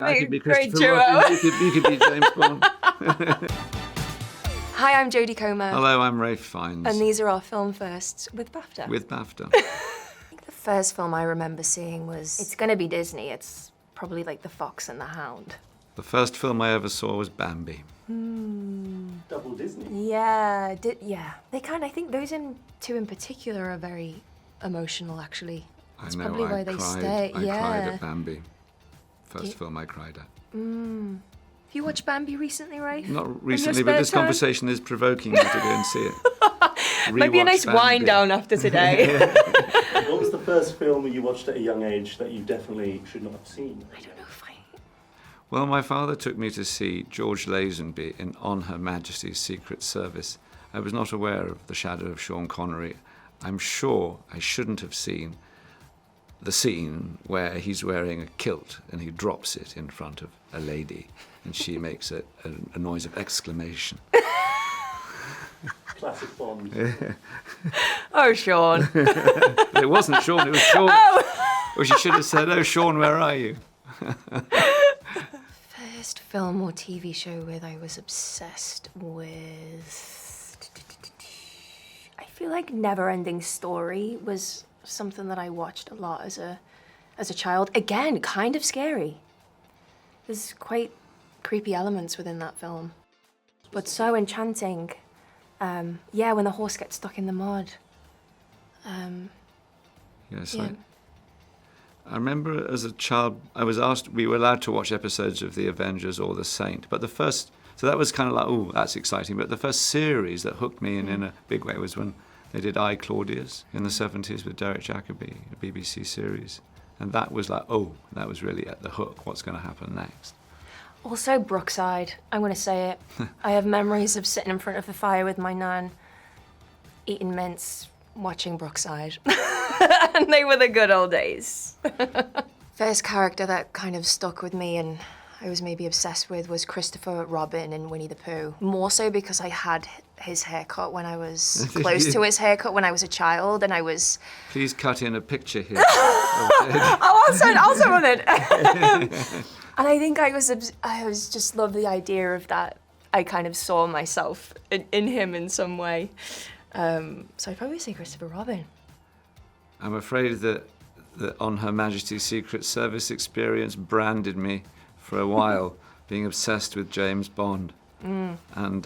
I could be Great Christopher duo. Robin, you could be James Bond. Hi, I'm Jodie Comer. Hello, I'm Rafe Fiennes. And these are our film firsts with BAFTA. With BAFTA. I think the first film I remember seeing was, it's gonna be Disney, it's probably like The Fox and the Hound. The first film I ever saw was Bambi. Double Disney. Yeah, They I think those two in particular are very emotional, actually. That's probably why they stay. I cried at Bambi. First film I cried at. Have you watched Bambi recently, Rafe? Not recently, but this conversation is provoking me to go and see it. Might be a nice Rewatch Bambi. wind down after today. What was the first film you watched at a young age that you definitely should not have seen? I don't know if Well, my father took me to see George Lazenby in On Her Majesty's Secret Service. I was not aware of The Shadow of Sean Connery. I'm sure I shouldn't have seen the scene where he's wearing a kilt and he drops it in front of a lady and she makes a noise of exclamation. Classic Bond. Oh, Sean. It wasn't Sean, it was Sean. Oh. Or she should have said, "Oh, Sean, where are you?" First film or TV show with I was obsessed with. I feel like Never-Ending Story was something that I watched a lot as a child. Again, kind of scary. There's quite creepy elements within that film, but so enchanting. Yeah, when the horse gets stuck in the mud. Yes, Yeah. I remember as a child, I was asked, we were allowed to watch episodes of The Avengers or The Saint, but so that was kind of like, oh, that's exciting, but the first series that hooked me in a big way was when they did I, Claudius in the 70s with Derek Jacobi, a BBC series. And that was like, oh, that was really at the hook, what's going to happen next? Also Brookside, I'm going to say it. I have memories of sitting in front of the fire with my nan, eating mince, watching Brookside. And they were the good old days. First character that kind of stuck with me and I was maybe obsessed with was Christopher Robin in Winnie the Pooh. More so because I had his haircut when I was close to his haircut when I was a child and I was... Please cut in a picture here. I'll send one in. And I think I was just love the idea of that. I kind of saw myself in him in some way. So I'd probably say Christopher Robin. I'm afraid that On Her Majesty's Secret Service experience branded me for a while, being obsessed with James Bond. And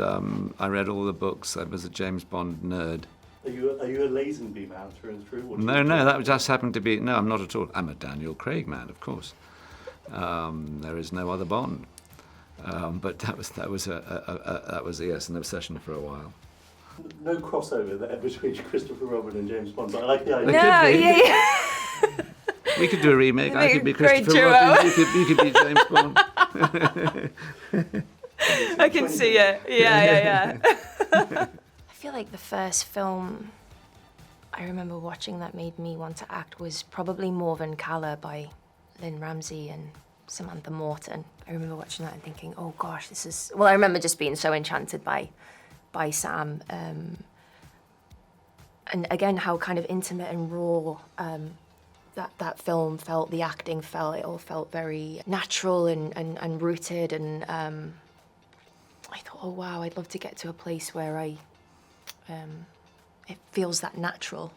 I read all the books. I was a James Bond nerd. Are you a Lazenby man through and through? No, that just happened to be... No, I'm not at all. I'm a Daniel Craig man, of course. There is no other Bond. But that was yes, an obsession for a while. No crossover there between Christopher Robin and James Bond, but I like the idea. No, yeah. We could do a remake. I could be Great Christopher duo. Robin. You could be James Bond. I can see it. Yeah. I feel like the first film I remember watching that made me want to act was probably Morven Caller by Lynn Ramsey and Samantha Morton. I remember watching that and thinking, oh gosh, this is... Well, I remember just being so enchanted by Sam. And again, how kind of intimate and raw that film felt, the acting felt, it all felt very natural and rooted. And I thought, oh wow, I'd love to get to a place where it feels that natural.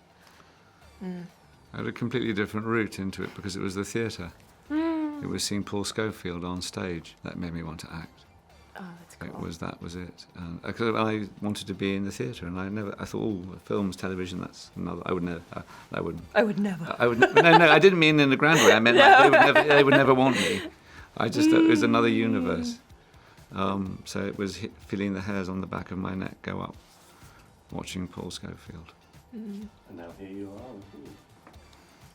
I had a completely different route into it because it was the theatre. It was seeing Paul Schofield on stage that made me want to act. Oh, that's cool. That was it. Because I wanted to be in the theatre, and I thought, oh, films, television, that's another. I would never. I would never. No, I didn't mean in the grand way. I meant like they would never want me. I just thought it was another universe. So it was feeling the hairs on the back of my neck go up, watching Paul Schofield. And now here you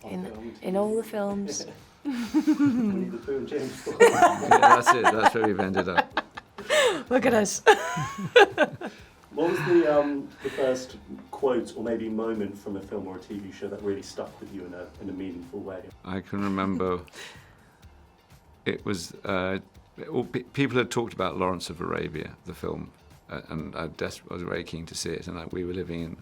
are. In all the films. Winnie the Pooh and James Bond. Yeah, that's it. That's where we've ended up. Look at us. What was the first quote or maybe moment from a film or a TV show that really stuck with you in a meaningful way? I can remember it was... people had talked about Lawrence of Arabia, the film, and I was very keen to see it. And we were living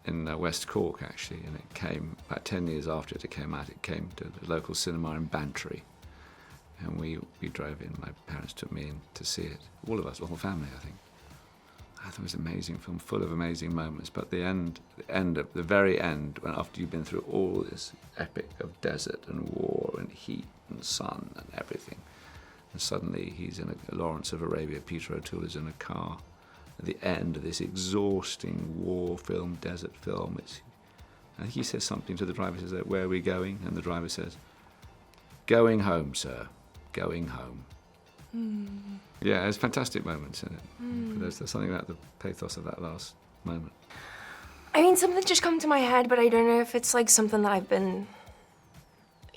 in West Cork, actually, and it came about 10 years after it came out. It came to the local cinema in Bantry, And we drove in. My parents took me in to see it. All of us, the whole family, I think. I thought it was an amazing film, full of amazing moments. But the very end, when after you've been through all this epic of desert and war and heat and sun and everything, and suddenly he's in a Lawrence of Arabia, Peter O'Toole is in a car. At the end of this exhausting war film, desert film, I think he says something to the driver, he says, "Where are we going?" And the driver says, "Going home, sir. Going home." Yeah, there's fantastic moments in it. But there's something about the pathos of that last moment. I mean, something just come to my head, but I don't know if it's like something that I've been,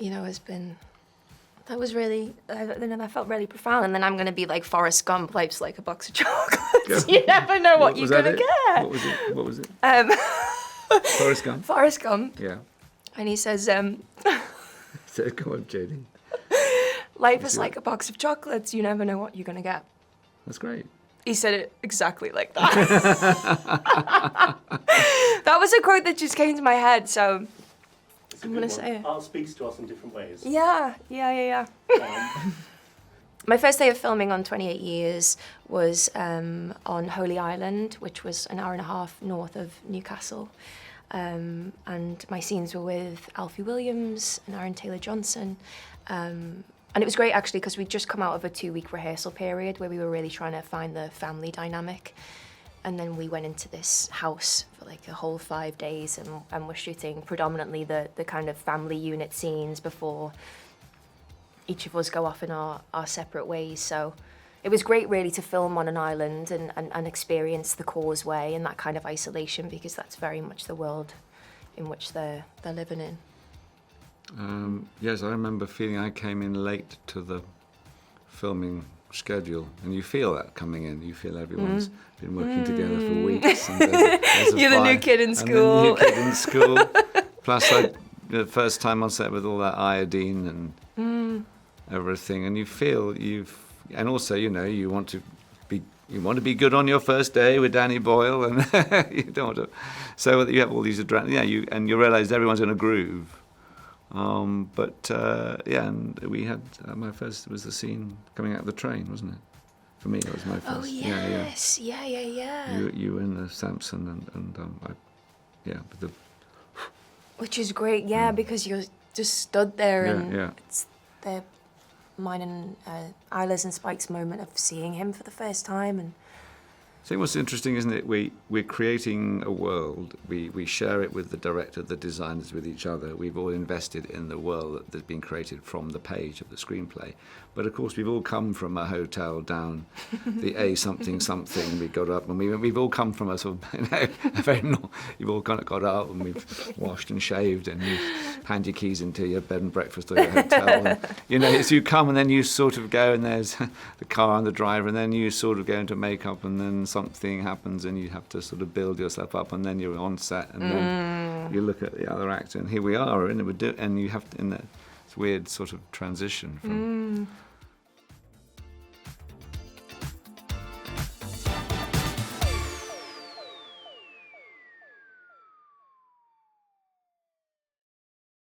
that was really, I don't know, that felt really profound. And then I'm going to be like Forrest Gump, life's like a box of chocolates. You never know what you're going to get. What was it? Forrest Gump? Forrest Gump. Yeah. And he says, So go on, Jodie. life is like a box of chocolates. You never know what you're going to get. That's great. He said it exactly like that. That was a quote that just came to my head, so I'm going to say it. Art speaks to us in different ways. Yeah. My first day of filming on 28 Years was on Holy Island, which was an hour and a half north of Newcastle. And my scenes were with Alfie Williams and Aaron Taylor-Johnson. And it was great, actually, because we'd just come out of a 2-week rehearsal period where we were really trying to find the family dynamic. And then we went into this house for like a whole 5 days and were shooting predominantly the kind of family unit scenes before each of us go off in our separate ways. So it was great, really, to film on an island and experience the causeway and that kind of isolation, because that's very much the world in which they're living in. Yes, I remember feeling I came in late to the filming schedule, and you feel that coming in. You feel everyone's been working together for weeks. And there's a You're the fire, new kid in and school. the new kid in school. Plus, the first time on set with all that iodine and everything, and you feel and also, you want to be good on your first day with Danny Boyle, and you don't want to. So you have all these adrenaline, and you realise everyone's in a groove. And we had my first was the scene coming out of the train, wasn't it? For me, that was my first. Oh yes, yeah. You and the Samson but the. Which is great, because you're just stood there and it's mine and Isla's and Spike's moment of seeing him for the first time. And I think what's interesting, isn't it? We're creating a world. We share it with the director, the designers, with each other. We've all invested in the world that's been created from the page of the screenplay. But of course, we've all come from a hotel down the A something. We got up and we've all come from a sort of you've all kind of got up and we've washed and shaved and you hand your keys into your bed and breakfast or your hotel. And, so you come and then you sort of go and there's the car and the driver, and then you sort of go into makeup, and then something happens and you have to sort of build yourself up, and then you're on set, and then you look at the other actor, and here we are, and you have to, in this weird sort of transition from